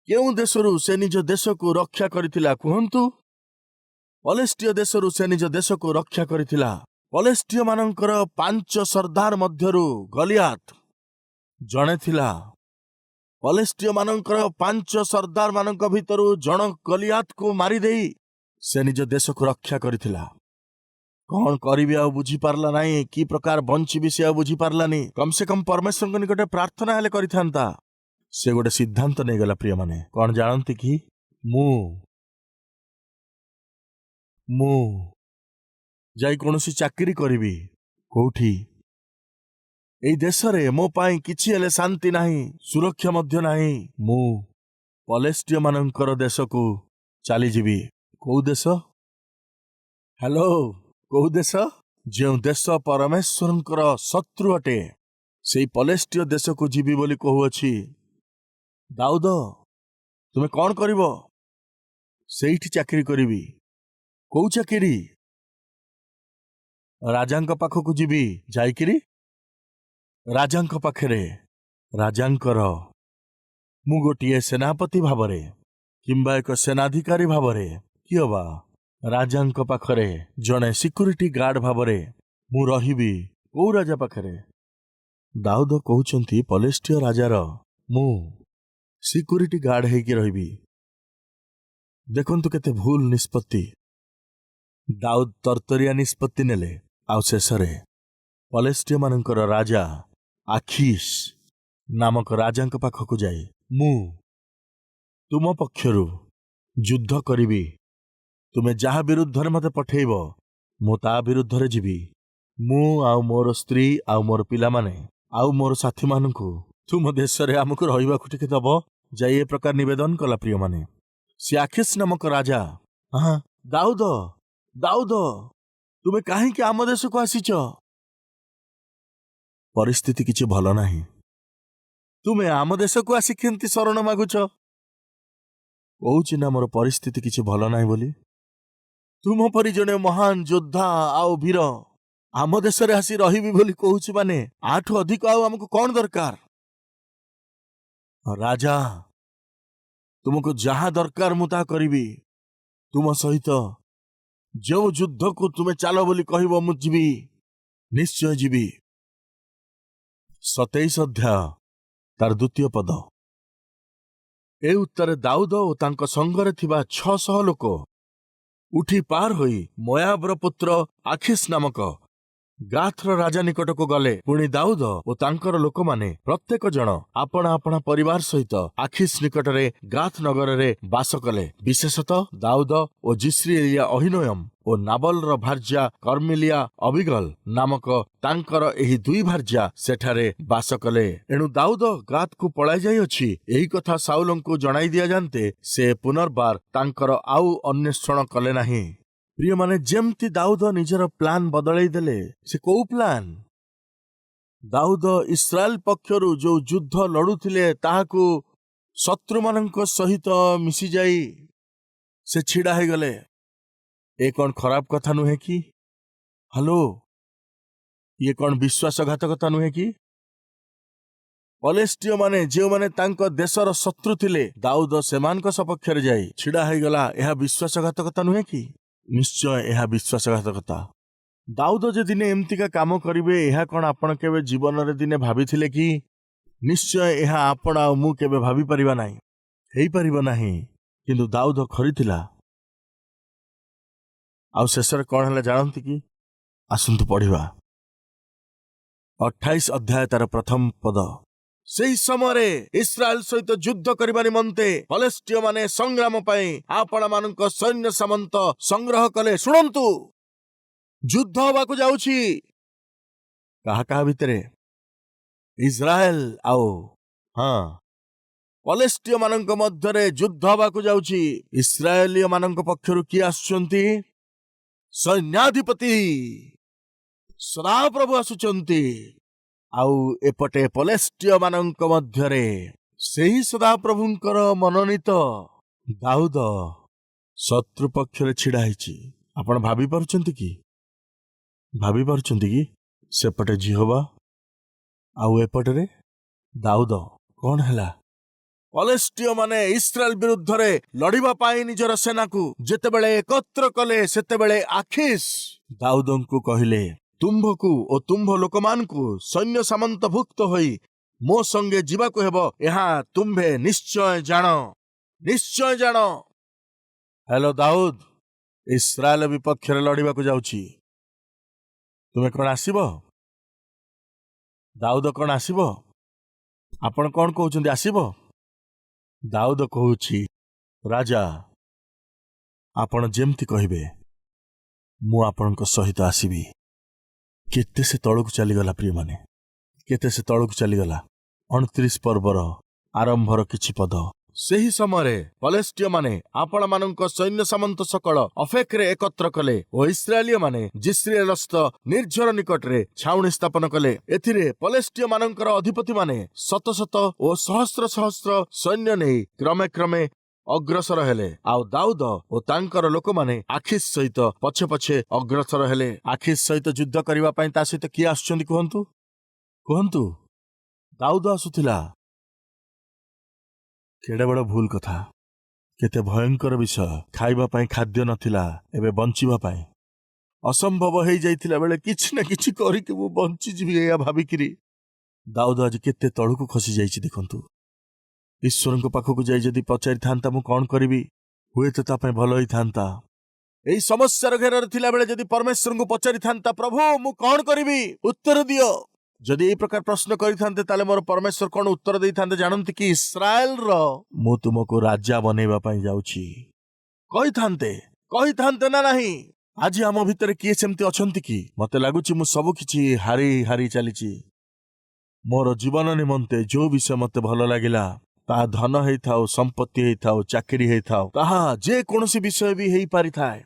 S1: केउ देशरु से निज देश को रक्षा करथिला कहतु? पलेस्टिय देशरु से निज देश को रक्षा करथिला। पलेस्टिय मानकर 5 सरदार मध्यरु गलियात जणे थिला। पलेस्टिय मानकर 5 सरदार मानक भितरु जण गलियात को मारी देई से निज देश को रक्षा करथिला। कौन करिबे आ बुझी पारला नाही, की प्रकार बंचिबी से आ बुझी पारलानी। कम से कम परमेश्वर को निकटे प्रार्थना हेले करिथांता। से गोटे सिद्धांत नै गला। प्रिय माने कौन जानती कि मु जाई कोनोसी चाकरी करिबी कोठी, एई देश रे मो पाई किछि हेले शांति नाही, सुरक्षा मध्य नाही। मु पलेस्टिय मानकर देश को चली जीवी। को देश? हेलो, को देश? जो देश परमेश्वरंकर शत्रु अटे सेई पलेस्टिय देश को जीवी बोली कहूअछि। दाऊद तुमे कौन करिवो? सेठी चाकरी करिवी। को चाकरी? राजांक पाखकु जीवी। जाइकिरी राजांक पाखरे राजांकर मु गोटिए सेनापति भावरे किंबा एक सेनाधिकारी भावरे कि हबा राजांक पाखरे जने सिक्यूरिटी गार्ड भावरे मु रहिबी। को राजा पाखरे? दाऊद कहउचंती पलेस्टिय राजार मु सिक्यूरिटी गार्ड हेकी रहिबी। देखंतु केते भूल निष्पत्ति। दाऊद तरतरिया निष्पत्ति नेले। आउ शेषरे पलेस्टिय मानकर राजा आखिस नामक राजांक पाखकु जाई मु तुम पक्षरु युद्ध करिबी। तुमे जहा विरुद्ध मते पठेइबो मु ता विरुद्ध रे जीवी। मु आउ मोर स्त्री आउ मोर पिला माने आउ मोर साथी मानकु तुम देश रे हमकु रहिबाकु टिके दबो। जाई ए प्रकार निवेदन कला। प्रिय माने से आखिस नामक राजा, हाँ दाऊद दाऊद तुमे काहे कि आम देश को आसीच? परिस्थिति किछि भल नाही, तुमे आम देश को आसी केंती शरण मागुच? କହୁଛି ନା ମୋର ପରିସ୍ଥିତି କିଛି ଭଲ ନାହିଁ ବୋଲି। ତୁମ ପରି ଜଣେ ମହାନ ଯୋଦ୍ଧା ଆଉ ବୀର ଆମ ଦେଶରେ ଆସି ରହିବି ବୋଲି କହୁଛି, ମାନେ ଆଠୁ ଅଧିକ ଆଉ ଆମକୁ କଣ ଦରକାର? ରାଜା, ତୁମକୁ ଯାହା ଦରକାର ମୁଁ ତାହା କରିବି। ତୁମ ସହିତ ଯେଉଁ ଯୁଦ୍ଧକୁ ତୁମେ ଚାଲ ବୋଲି କହିବ ମୁଁ ଯିବି, ନିଶ୍ଚୟ ଯିବି। 27 ଅଧ୍ୟାୟ ତାର 2ୟ ପଦ। ଏ ଉତ୍ତରେ ଦାଉଦ ଓ ତାଙ୍କ ସଙ୍ଗରେ ଥିବା 600 ଲୋକ ଉଠି ପାର ହୋଇ ମୋୟାବର ପୁତ୍ର ଆଖିସ୍ ନାମକ ଗାଥର ରାଜା ନିକଟକୁ ଗଲେ। ପୁଣି ଦାଉଦ ଓ ତାଙ୍କର ଲୋକମାନେ ପ୍ରତ୍ୟେକ ଜଣ ଆପଣା ଆପଣା ପରିବାର ସହିତ ଆଖିସ୍ ନିକଟରେ ଗାଥ ନଗରରେ ବାସ କଲେ। ବିଶେଷତଃ ଦାଉଦ ଓ ଜିସ୍ରିଏଲିଆ ଅହିନୋୟମ ଓ ନାବଲର ଭାର୍ଯ୍ୟା କର୍ମିଲିଆ ଅବିଗଲ ନାମକ ତାଙ୍କର ଏହି 2 ଭାର୍ଯ୍ୟା ସେଠାରେ ବାସ କଲେ। ଏଣୁ ଦାଉଦ ଗାଥକୁ ପଳାଇ ଯାଇଅଛି ଏହି କଥା ସାଉଲଙ୍କୁ ଜଣାଇ ଦିଆଯାନ୍ତେ ସେ ପୁନର୍ବାର ତାଙ୍କର ଆଉ ଅନ୍ୱେଷଣ କଲେ ନାହିଁ। ପ୍ରିୟମାନେ, ଯେମିତି ଦାଉଦ ନିଜର ପ୍ଲାନ ବଦଳାଇ ଦେଲେ। ସେ କୋଉ ପ୍ଲାନ? ଦାଉଦ ଇସ୍ରାଏଲ ପକ୍ଷରୁ ଯୋଉ ଯୁଦ୍ଧ ଲଢୁଥିଲେ ତାହାକୁ ଶତ୍ରୁମାନଙ୍କ ସହିତ ମିଶିଯାଇ ସେ ଛିଡା ହେଇଗଲେ। ଏ କଣ ଖରାପ କଥା ନୁହେଁ କି? ହ୍ୟାଲୋ, ଇଏ କଣ ବିଶ୍ୱାସଘାତକତା ନୁହେଁ କି? ପଲେଷ୍ଟୀୟ ମାନେ ଯେଉଁମାନେ ତାଙ୍କ ଦେଶର ଶତ୍ରୁ ଥିଲେ, ଦାଉଦ ସେମାନଙ୍କ ସପକ୍ଷରେ ଯାଇ ଛିଡା ହେଇଗଲା। ଏହା ବିଶ୍ୱାସଘାତକତା ନୁହେଁ କି? ନିଶ୍ଚୟ ଏହା ବିଶ୍ୱାସଘାତକତା। ଦାଉଦ ଯେ ଦିନେ ଏମିତିକା କାମ କରିବେ, ଏହା କଣ ଆପଣ କେବେ ଜୀବନରେ ଦିନେ ଭାବିଥିଲେ କି? ନିଶ୍ଚୟ ଏହା ଆପଣ ଆଉ ମୁଁ କେବେ ଭାବିପାରିବା ନାହିଁ, ହେଇପାରିବ ନାହିଁ। କିନ୍ତୁ ଦାଉଦ କରିଥିଲା। ଆଉ ଶେଷରେ କଣ ହେଲା ଜାଣନ୍ତି କି? ଆସନ୍ତୁ ପଢିବା 28 ଅଧ୍ୟାୟ ତାର 1ମ ପଦ। ସେହି ସମୟରେ ଇସ୍ରାଏଲ ସହିତ ଯୁଦ୍ଧ କରିବା ନିମନ୍ତେ ଫଲିଷ୍ଟିୟ ମାନେ ସଂଗ୍ରାମ ପାଇଁ ଆପଣମାନଙ୍କ ସୈନ୍ୟ ସାମନ୍ତ ସଂଗ୍ରହ କଲେ। ଶୁଣନ୍ତୁ, ଯୁଦ୍ଧ ହେବାକୁ ଯାଉଛି। କାହା କାହା ଭିତରେ? ଇସ୍ରାଏଲ ଆଉ ଫଲିଷ୍ଟିୟ ମାନଙ୍କ ମଧ୍ୟରେ ଯୁଦ୍ଧ ହେବାକୁ ଯାଉଛି। ଇସ୍ରାଏଲୀୟ ମାନଙ୍କ ପକ୍ଷରୁ କିଏ ଆସୁଛନ୍ତି? ସୈନ୍ୟାଧିପତି ସଦାପ୍ରଭୁ ଆସୁଛନ୍ତି। ଆଉ ଏପଟେ ଫଲିଷ୍ଟିୟ ମାନଙ୍କ ମଧ୍ୟରେ ସେହି ସଦାପ୍ରଭୁଙ୍କର ମନୋନୀତ ଦାଉଦ ଶତ୍ରୁ ପକ୍ଷରେ ଛିଡା ହେଇଛି। ଆପଣ ଭାବି ପାରୁଛନ୍ତି କି? ସେପଟେ ଜିହୋବା ଆଉ ଏପଟରେ ଦାଉଦ। କଣ ହେଲା? ଫଲିଷ୍ଟିୟ ମାନେ ଇସ୍ରାଏଲ ବିରୁଦ୍ଧରେ ଲଢିବା ପାଇଁ ନିଜର ସେନାକୁ ଯେତେବେଳେ ଏକତ୍ର କଲେ, ସେତେବେଳେ ଆଖିସ୍ ଦାଉଦଙ୍କୁ କହିଲେ, ତୁମ୍ଭକୁ ଓ ତୁମ୍ଭ ଲୋକମାନଙ୍କୁ ସୈନ୍ୟ ସାମନ୍ତଭୁକ୍ତ ହୋଇ ମୋ ସଙ୍ଗେ ଯିବାକୁ ହେବ। ଏହା ତୁମ୍ଭେ ନିଶ୍ଚୟ ଜାଣ। ହେଲୋ ଦାଉଦ ଇସ୍ରାଏଲ ବିପକ୍ଷରେ ଲଢିବାକୁ ଯାଉଛି। ତୁମେ କଣ ଆସିବ? ଦାଉଦ କଣ ଆସିବ? ଆପଣ କଣ କହୁଛନ୍ତି, ଆସିବ? ଦାଉଦ କହୁଛି, ରାଜା, ଆପଣ ଯେମିତି କହିବେ ମୁଁ ଆପଣଙ୍କ ସହିତ ଆସିବି। କେତେ ସେ ତଳକୁ ଚାଲିଗଲା ପ୍ରିୟମାନେ, କେତେ ସେ ତଳକୁ ଚାଲିଗଲା। 29 ପର୍ବର ଆରମ୍ଭର କିଛି ପଦ। ସେହି ସମୟରେ ଫଲିଷ୍ଟିୟ ମାନେ ଆପଣମାନଙ୍କ ସୈନ୍ୟ ସାମନ୍ତ ସକଳ ଅଫେକରେ ଏକତ୍ର କଲେ ଓ ଇସ୍ରାଏଲୀୟ ମାନେ ଜିସ୍ରିଏଲସ୍ଥ ନିର୍ଝର ନିକଟରେ ଛାଉଣି ସ୍ଥାପନ କଲେ। ଏଥିରେ ଫଲିଷ୍ଟିୟ ମାନଙ୍କର ଅଧିପତି ମାନେ ଶତ ଶତ ଓ ସହସ୍ର ସହସ୍ର ସୈନ୍ୟ ନେଇ କ୍ରମେ କ୍ରମେ ଅଗ୍ରସର ହେଲେ। ଆଉ ଦାଉଦ ଓ ତାଙ୍କର ଲୋକମାନେ ଆଖିସ୍ ସହିତ ପଛେ ପଛେ ଅଗ୍ରସର ହେଲେ। ଆଖିସ୍ ସହିତ ଯୁଦ୍ଧ କରିବା ପାଇଁ ତା ସହିତ କିଏ ଆସୁଛନ୍ତି କୁହନ୍ତୁ? ଦାଉଦ ଆସୁଥିଲା। କେଡେ ବଡ଼ ଭୁଲ କଥା, କେତେ ଭୟଙ୍କର ବିଷୟ। ଖାଇବା ପାଇଁ ଖାଦ୍ୟ ନଥିଲା, ଏବେ ବଞ୍ଚିବା ପାଇଁ ଅସମ୍ଭବ ହେଇଯାଇଥିଲା ବେଳେ କିଛି ନା କିଛି କରିକି ମୁଁ ବଞ୍ଚିଯିବି ଏହା ଭାବିକିରି ଦାଉଦ ଆଜି କେତେ ତଳକୁ ଖସି ଯାଇଛି ଦେଖନ୍ତୁ। ଈଶ୍ୱରଙ୍କ ପାଖକୁ ଯାଇ ଯଦି ପଚାରିଥାନ୍ତା ମୁଁ କଣ କରିବି, ହୁଏତ ତା ପାଇଁ ଭଲ ହେଇଥାନ୍ତା। ଏହି ସମସ୍ୟାର ଘେରରେ ଥିଲାବେଳେ ଯଦି ପରମେଶ୍ୱରଙ୍କୁ ପଚାରିଥାନ୍ତା, ପ୍ରଭୁ ମୁଁ କଣ କରିବି, ଉତ୍ତର ଦିଅ। ଯଦି ଏଇ ପ୍ରକାର ପ୍ରଶ୍ନ କରିଥାନ୍ତେ, ତାହେଲେ ମୋର ପରମେଶ୍ୱର କଣ ଉତ୍ତର ଦେଇଥାନ୍ତେ ଜାଣନ୍ତି କି? ଇସ୍ରାଏଲର ମୁଁ ତୁମକୁ ରାଜା ବନେଇବା ପାଇଁ ଯାଉଛି କହିଥାନ୍ତେ ନା ନାହିଁ? ଆଜି ଆମ ଭିତରେ କିଏ ସେମିତି ଅଛନ୍ତି କି? ମତେ ଲାଗୁଛି ମୁଁ ସବୁ କିଛି ହାରି ଚାଲିଛି। ମୋର ଜୀବନ ନିମନ୍ତେ ଯୋଉ ବିଷୟ ମତେ ଭଲ ଲାଗିଲା, ତାହା ଧନ ହେଇଥାଉ, ସମ୍ପତ୍ତି ହେଇଥାଉ, ଚାକିରି ହେଇଥାଉ, ତାହା ଯେ କୌଣସି ବିଷୟ ବି ହେଇପାରିଥାଏ,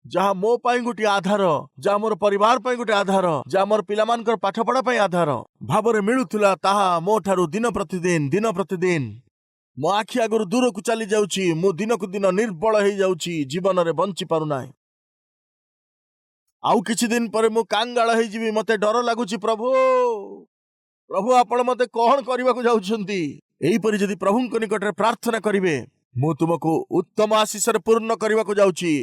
S1: ଯାହା ମୋ ପାଇଁ ଗୋଟିଏ ଆଧାର, ଯାହା ମୋର ପରିବାର ପାଇଁ ଗୋଟେ ଆଧାର, ଯାହା ମୋର ପିଲାମାନଙ୍କର ପାଠପଢା ପାଇଁ ଆଧାର ଭାବରେ ମିଳୁଥିଲା, ତାହା ମୋ ଠାରୁ ଦିନ ପ୍ରତିଦିନ ମୋ ଆଖି ଆଗରୁ ଦୂରକୁ ଚାଲି ଯାଉଛି। ମୁଁ ଦିନକୁ ଦିନ ନିର୍ବଳ ହେଇଯାଉଛି, ଜୀବନରେ ବଞ୍ଚି ପାରୁନାହିଁ। ଆଉ କିଛି ଦିନ ପରେ ମୁଁ କାଙ୍ଗାଳ ହେଇଯିବି। ମତେ ଡର ଲାଗୁଛି ପ୍ରଭୁ। ପ୍ରଭୁ ଆପଣ ମତେ କଣ କରିବାକୁ ଯାଉଛନ୍ତି? ଏହିପରି ଯଦି ପ୍ରଭୁଙ୍କ ନିକଟରେ ପ୍ରାର୍ଥନା କରିବେ, ମୁଁ ତୁମକୁ ଉତ୍ତମ ଆଶୀଷରେ ପୂର୍ଣ୍ଣ କରିବାକୁ ଯାଉଛି।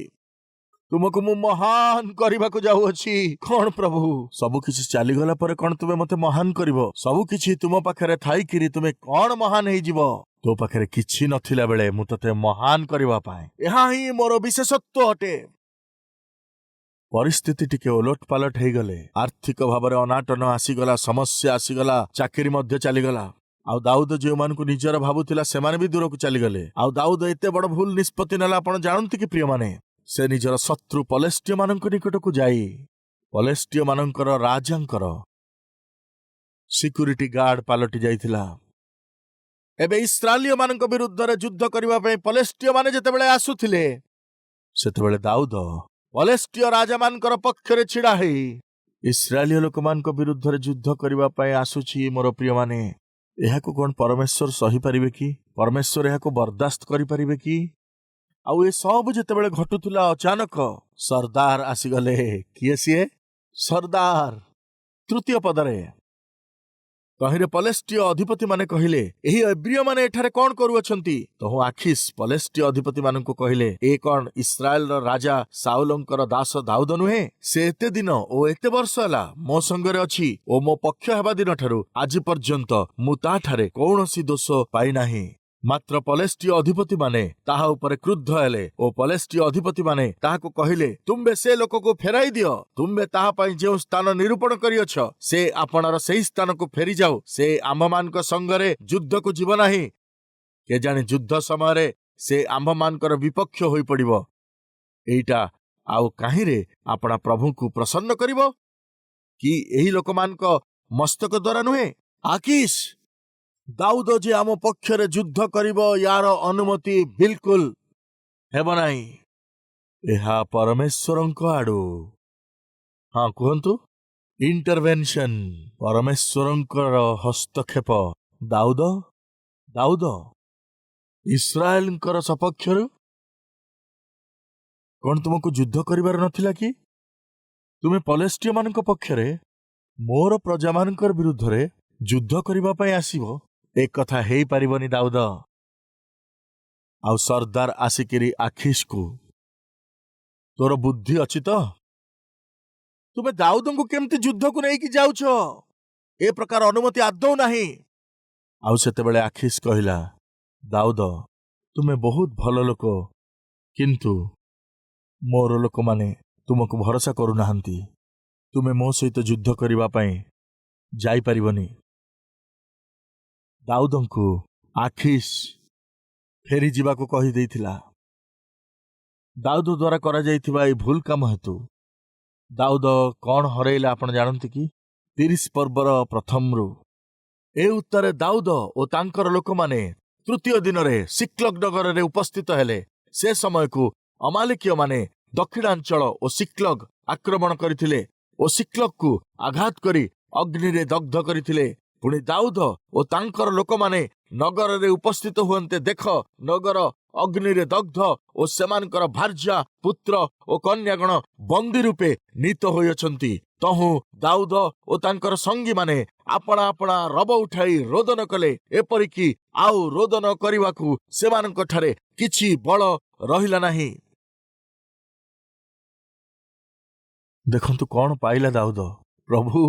S1: ତୁମକୁ ମୁଁ ମହାନ କରିବାକୁ ଯାଉଅଛି। କଣ ପ୍ରଭୁ? ସବୁ କିଛି ଚାଲିଗଲା ପରେ କଣ ତୁମେ ମତେ ମହାନ କରିବ? ସବୁ କିଛି ତୁମ ପାଖରେ ଥାଇକିରି ତୁମେ କଣ ମହାନ ହେଇଯିବ? ତୋ ପାଖରେ କିଛି ନଥିଲା ବେଳେ ମୁଁ ତତେ ମହାନ କରିବା ପାଇଁ, ଏହା ହିଁ ମୋର ବିଶେଷତ୍ୱ ଅଟେ। ପରିସ୍ଥିତି ଟିକେ ଓଲଟ ପାଲଟ ହେଇଗଲେ, ଆର୍ଥିକ ଭାବରେ ଅନାଟନ ଆସିଗଲା, ସମସ୍ୟା ଆସିଗଲା, ଚାକିରି ମଧ୍ୟ ଚାଲିଗଲା। ଆଉ ଦାଉଦ ଯେଉଁମାନଙ୍କୁ ନିଜର ଭାବୁଥିଲା ସେମାନେ ବି ଦୂରକୁ ଚାଲିଗଲେ। ଆଉ ଦାଉଦ ଏତେ ବଡ ଭୁଲ ନିଷ୍ପତ୍ତି ନେଲା ଆପଣ ଜାଣନ୍ତି କି ପ୍ରିୟମାନେ? ସେ ନିଜର ଶତ୍ରୁ ପଲେଷ୍ଟିୟ ମାନଙ୍କ ନିକଟକୁ ଯାଇ ପଲେଷ୍ଟିୟ ମାନଙ୍କର ରାଜାଙ୍କର ସିକ୍ୟୁରିଟି ଗାର୍ଡ ପାଲଟି ଯାଇଥିଲା। ଏବେ ଇସ୍ରାଏଲୀୟ ମାନଙ୍କ ବିରୁଦ୍ଧରେ ଯୁଦ୍ଧ କରିବା ପାଇଁ ପଲେଷ୍ଟିୟ ମାନେ ଯେତେବେଳେ ଆସୁଥିଲେ, ସେତେବେଳେ ଦାଉଦ ପଲେଷ୍ଟିୟ ରାଜାମାନଙ୍କର ପକ୍ଷରେ ଛିଡା ହେଇ ଇସ୍ରାଏଲୀୟ ଲୋକମାନଙ୍କ ବିରୁଦ୍ଧରେ ଯୁଦ୍ଧ କରିବା ପାଇଁ ଆସୁଛି। ମୋର ପ୍ରିୟମାନେ, ଏହାକୁ କଣ ପରମେଶ୍ୱର ସହିପାରିବେ କି? ପରମେଶ୍ୱର ଏହାକୁ ବରଦାସ୍ତ କରିପାରିବେ କି? ଆଉ ଏ ସବୁ ଯେତେବେଳେ ଘଟୁଥିଲା, ଅଚାନକ ସରଦାର ଆସିଗଲେ। କିଏ ସିଏ? ସରଦାର। ତୃତୀୟ ପଦରେ ତହିଁରେ ପଲେଷ୍ଟିୟ ଅଧିପତି ମାନେ କହିଲେ, ଏହି ଏବ୍ରିୟ ମାନେ ଏଠାରେ କଣ କରୁଅଛନ୍ତି? ତହୁ ଆଖିସ୍ ପଲେଷ୍ଟିୟ ଅଧିପତି ମାନଙ୍କୁ କହିଲେ, ଏ କଣ ଇସ୍ରାଏଲର ରାଜା ସାଉଲଙ୍କର ଦାସ ଦାଉଦ ନୁହେଁ? ସେ ଏତେ ଦିନ ଓ ଏତେ ବର୍ଷ ହେଲା ମୋ ସଙ୍ଗରେ ଅଛି ଓ ମୋ ପକ୍ଷ ହେବା ଦିନଠାରୁ ଆଜି ପର୍ଯ୍ୟନ୍ତ ମୁଁ ତାଠାରେ କୌଣସି ଦୋଷ ପାଇନାହିଁ। ମାତ୍ର ପଲେଷ୍ଟିୟ ଅଧିପତି ମାନେ ତାହା ଉପରେ କ୍ରୁଦ୍ଧ ହେଲେ ଓ ପଲେଷ୍ଟିୟ ଅଧିପତି ମାନେ ତାହାକୁ କହିଲେ, ତୁମ୍ଭେ ସେ ଲୋକକୁ ଫେରାଇ ଦିଅ। ତୁମ୍ଭେ ତାହା ପାଇଁ ଯେଉଁ ସ୍ଥାନ ନିରୂପଣ କରିଅଛ, ସେ ଆପଣାର ସେହି ସ୍ଥାନକୁ ଫେରିଯାଉ। ସେ ଆମ୍ଭମାନଙ୍କ ସଙ୍ଗରେ ଯୁଦ୍ଧକୁ ଯିବ ନାହିଁ। କେଜାଣି ଯୁଦ୍ଧ ସମୟରେ ସେ ଆମ୍ଭମାନଙ୍କର ବିପକ୍ଷ ହୋଇପଡ଼ିବ। ଏଇଟା ଆଉ କାହିଁରେ ଆପଣା ପ୍ରଭୁଙ୍କୁ ପ୍ରସନ୍ନ କରିବ କି? ଏହି ଲୋକମାନଙ୍କ ମସ୍ତକ ଦ୍ୱାରା ନୁହେଁ। ଆକିସ୍, ଦାଉଦ ଯେ ଆମ ପକ୍ଷରେ ଯୁଦ୍ଧ କରିବ, ୟାର ଅନୁମତି ବିଲକୁଲ ହେବ ନାହିଁ। ଏହା ପରମେଶ୍ୱରଙ୍କ ଆଡୁ। ହଁ କୁହନ୍ତୁ, ଇଣ୍ଟରଭେନସନ, ପରମେଶ୍ୱରଙ୍କର ହସ୍ତକ୍ଷେପ। ଦାଉଦ ଇସ୍ରାଏଲଙ୍କର ସପକ୍ଷରୁ କଣ ତୁମକୁ ଯୁଦ୍ଧ କରିବାର ନଥିଲା କି? ତୁମେ ପଲେଷ୍ଟିୟ ମାନଙ୍କ ପକ୍ଷରେ ମୋର ପ୍ରଜାମାନଙ୍କର ବିରୁଦ୍ଧରେ ଯୁଦ୍ଧ କରିବା ପାଇଁ ଆସିବ? ଏକଥା ହେଇପାରିବନି ଦାଉଦ। ଆଉ ସରଦାର ଆସିକିରି ଆଖିସ୍କୁ, ତୋର ବୁଦ୍ଧି ଅଛି ତ? ତୁମେ ଦାଉଦଙ୍କୁ କେମିତି ଯୁଦ୍ଧକୁ ନେଇକି ଯାଉଛ? ଏ ପ୍ରକାର ଅନୁମତି ଆଦୌ ନାହିଁ। ଆଉ ସେତେବେଳେ ଆଖିସ୍ କହିଲା, ଦାଉଦ, ତୁମେ ବହୁତ ଭଲ ଲୋକ, କିନ୍ତୁ ମୋର ଲୋକମାନେ ତୁମକୁ ଭରସା କରୁନାହାନ୍ତି। ତୁମେ ମୋ ସହିତ ଯୁଦ୍ଧ କରିବା ପାଇଁ ଯାଇପାରିବନି। ଦାଉଦଙ୍କୁ ଆଖିସ୍ ଫେରି ଯିବାକୁ କହିଦେଇଥିଲା। ଦାଉଦ ଦ୍ୱାରା କରାଯାଇଥିବା ଏହି ଭୁଲ କାମ ହେତୁ ଦାଉଦ କଣ ହରେଇଲା ଆପଣ ଜାଣନ୍ତି କି? 30 ପର୍ବର ପ୍ରଥମରୁ ଏ ଉତ୍ତରେ ଦାଉଦ ଓ ତାଙ୍କର ଲୋକମାନେ ତୃତୀୟ ଦିନରେ ସିକ୍ଲଗ ନଗରରେ ଉପସ୍ଥିତ ହେଲେ। ସେ ସମୟକୁ ଅମାଲେକୀୟମାନେ ଦକ୍ଷିଣାଞ୍ଚଳ ଓ ସିକ୍ଲଗ ଆକ୍ରମଣ କରିଥିଲେ ଓ ସିକ୍ଲଗକୁ ଆଘାତ କରି ଅଗ୍ନିରେ ଦଗ୍ଧ କରିଥିଲେ। ପୁଣି ଦାଉଦ ଓ ତାଙ୍କର ଲୋକମାନେ ନଗରରେ ଉପସ୍ଥିତ ହୁଅନ୍ତେ, ଦେଖ, ନଗର ଅଗ୍ନିରେ ଦଗ୍ଧ ଓ ସେମାନଙ୍କର ଭାର୍ଯ୍ୟା, ପୁତ୍ର ଓ କନ୍ୟାଗଣ ବନ୍ଦୀ ରୂପେ ନୀତ ହୋଇଅଛନ୍ତି। ତହୁଁ ଦାଉଦ ଓ ତାଙ୍କର ସଙ୍ଗୀମାନେ ଆପଣା ଆପଣା ରବ ଉଠାଇ ରୋଦନ କଲେ। ଏପରିକି ଆଉ ରୋଦନ କରିବାକୁ ସେମାନଙ୍କଠାରେ କିଛି ବଳ ରହିଲା ନାହିଁ। ଦେଖନ୍ତୁ କଣ ପାଇଲା ଦାଉଦ। ପ୍ରଭୁ,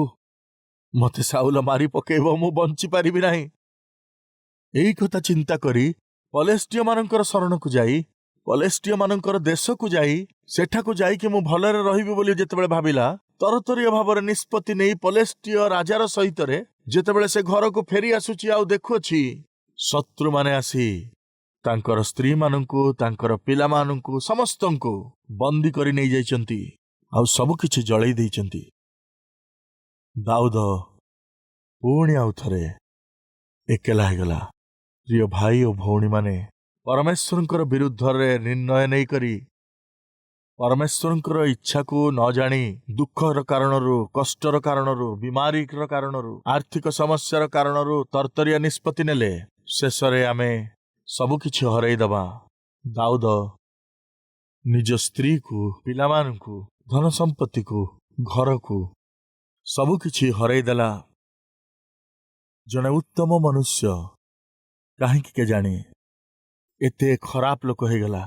S1: ମତେ ସାଉଲ ମାରି ପକେଇବ, ମୁଁ ବଞ୍ଚି ପାରିବି ନାହିଁ। ଏଇ କଥା ଚିନ୍ତା କରି ପଲେଷ୍ଟିୟ ମାନଙ୍କର ଶରଣକୁ ଯାଇ, ପଲେଷ୍ଟିୟ ମାନଙ୍କର ଦେଶକୁ ଯାଇ, ସେଠାକୁ ଯାଇକି ମୁଁ ଭଲରେ ରହିବି ବୋଲି ଯେତେବେଳେ ଭାବିଲା, ତରତରିଆ ଭାବରେ ନିଷ୍ପତ୍ତି ନେଇ ପଲେଷ୍ଟିୟ ରାଜାର ସହିତରେ ଯେତେବେଳେ ସେ ଘରକୁ ଫେରି ଆସୁଛି, ଆଉ ଦେଖୁଅଛି ଶତ୍ରୁମାନେ ଆସି ତାଙ୍କର ସ୍ତ୍ରୀମାନଙ୍କୁ, ତାଙ୍କର ପିଲାମାନଙ୍କୁ, ସମସ୍ତଙ୍କୁ ବନ୍ଦୀ କରି ନେଇଯାଇଛନ୍ତି, ଆଉ ସବୁକିଛି ଜଳେଇ ଦେଇଛନ୍ତି। ଦାଉଦ ପୁଣି ଆଉ ଥରେ ଏକେଲା ହେଇଗଲା। ପ୍ରିୟ ଭାଇ ଓ ଭଉଣୀମାନେ, ପରମେଶ୍ୱରଙ୍କର ବିରୁଦ୍ଧରେ ନିର୍ଣ୍ଣୟ ନେଇକରି, ପରମେଶ୍ୱରଙ୍କର ଇଚ୍ଛାକୁ ନ ଜାଣି, ଦୁଃଖର କାରଣରୁ, କଷ୍ଟର କାରଣରୁ, ବିମାରୀର କାରଣରୁ, ଆର୍ଥିକ ସମସ୍ୟାର କାରଣରୁ ତରତରିଆ ନିଷ୍ପତ୍ତି ନେଲେ, ଶେଷରେ ଆମେ सबकिछि हरैदबा दाऊद निज स्त्री को पिलामानंकु धन संपत्ति को घर को सबकिछि हरैदेला जने उत्तम मनुष्य कहीं के जाने एते खराब लोक हो गला।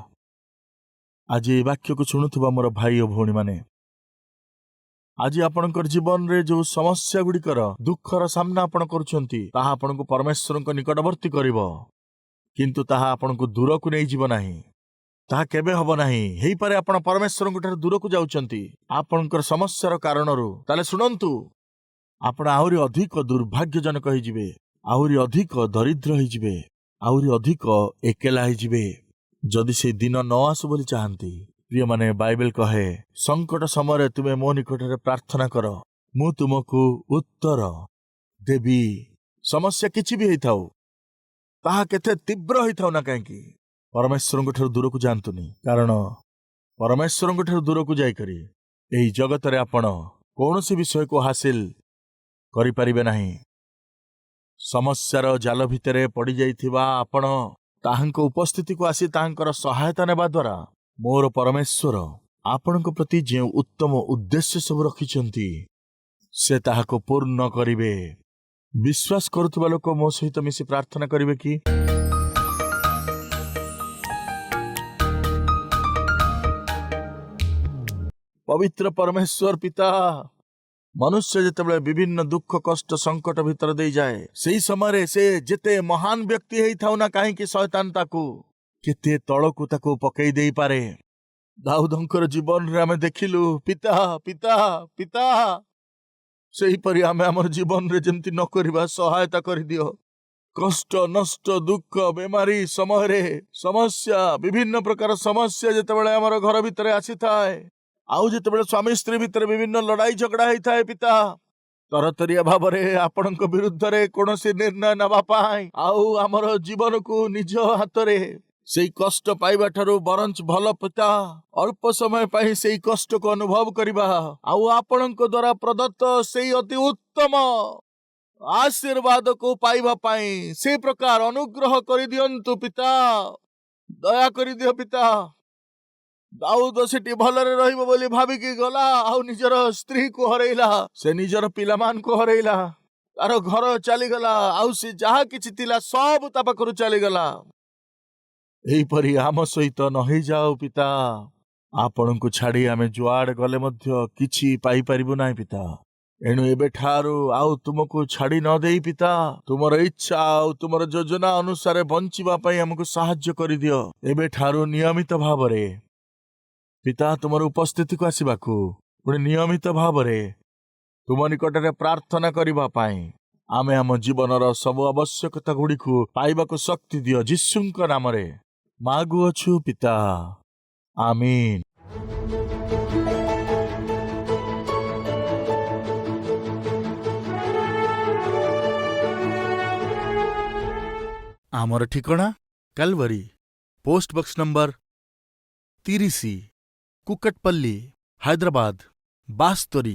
S1: आज ये वाक्य को शुणुवा मोर भाई और भौणी माने आज आपणकर जीवन रे जो समस्या गुड़िकर दुखर सामना आपण करुछंती ताहा आपनको परमेश्वर को निकटवर्ती करिवो किंतु ताहा आपनको दूर को नहीं जीव नाही ताहा केबे हबो नाही हेई पारे आपण परमेश्वर ठार दूर को जाउछंती आपणकर समस्यार कारणरू ताले सुनंतु आपण आहुरी अधिक दुर्भाग्यजनक होई जिवे आहुरी अधिक दरिद्र होई जिवे आहुरी अधिक एकेला होई जिवे जदि से दिन न आसु बोली चाहती। प्रिय माने बाइबल कहे संकट समय तुमे मो निकट प्रार्थना कर मु तुमको उत्तर देवी। समस्या किछि भी होइथाउ ताहा केते तीव्र होइथाउ ना कहीं परमेश्वर ठार दूर को जातुनि कारण परमेश्वर ठार दूर को जाई करी एही जगत रे आपण कौनसी विषय को हासिल करि परिबे नाही। समस्यार जाल भितरे पड़ी जाइथिबा आपण ताहांको उपस्थिति को आसी ताहांकर सहायता नेबा द्वारा मोर परमेश्वर आपणको प्रति जे उत्तम उद्देश्य सब रखिछंती से ताहाको पूर्ण करिवे। विश्वास करुथबा लोक मो सहित मिसी प्रार्थना करिवे कि पवित्र परमेश्वर पिता मनुष्य जेतेबेले विभिन्न दुख कष्ट संकट भितर दे जाए सेही समय से जेते महान व्यक्ति हेई थाउ ना काहे कि शैतान ताकू केते तळकू ताकू पकई देई पारे। दाऊदंकर जीवन रे आमे देखिलु पिता पिता पिता सेही परि आमे हमर जीवन रे जेमति न करिबा सहायता करि दियो। कष्ट नष्ट दुख बेमारी समय रे समस्या विभिन्न प्रकार समस्या जेतेबेले हमर घर भितर आसी थाए आउ जेतेबेले स्वामी स्त्री भितर विभिन्न लड़ाई झगड़ा होई थाए पिता तरतरिया भाव रे आपणक विरुद्ध रे कोनोसी निर्णय नबा पाई आउ हमर जीवन को निज हाथ रे सेई कष्ट पाइबा ठारू बरंच भल पिता अल्प समय पाई सेई कष्ट को अनुभव करिबा आउ आपणक द्वारा प्रदत्त सेई अति उत्तम आशीर्वाद को पाइबा पाई से प्रकार अनुग्रह करि दियंतु पिता दया करि दियो पिता। दाऊद सेठी भलरे रहिबो बोली भाबिकी गला आउ निजर स्त्री को हरैला से निजर पिलामान को हरैला तार घर चलीगला आउ से जहा किछि थिला सब ता पाखरु चलीगला। एही परि आम सहित नही जाओ पिता आपणको छाड़ी आमे जुआड़ गले मध्य किछि पाई परिबु नाही पिता एणु एबे ठारू आउ तुमको छाड़ी न देई पिता तुमर इच्छा आउ तुमर योजना अनुसार बंचिबा पई हमको सहाय्य करि दियो। एबे ठारू नियमित भावरे पिता तुमर उपस्थिति को आसीबाकू पुणी नियमित भावरे तुम निकटरे प्रार्थना करिबा पाई आमे हम जीवनर सब आवश्यकता गुड़िकु पाइबाकू शक्ति दियो यीशुंक नामरे मागुअछु पिता आमीन। आमर ठिकाना Kalvari post box number 30 Kukatpally Hyderabad 72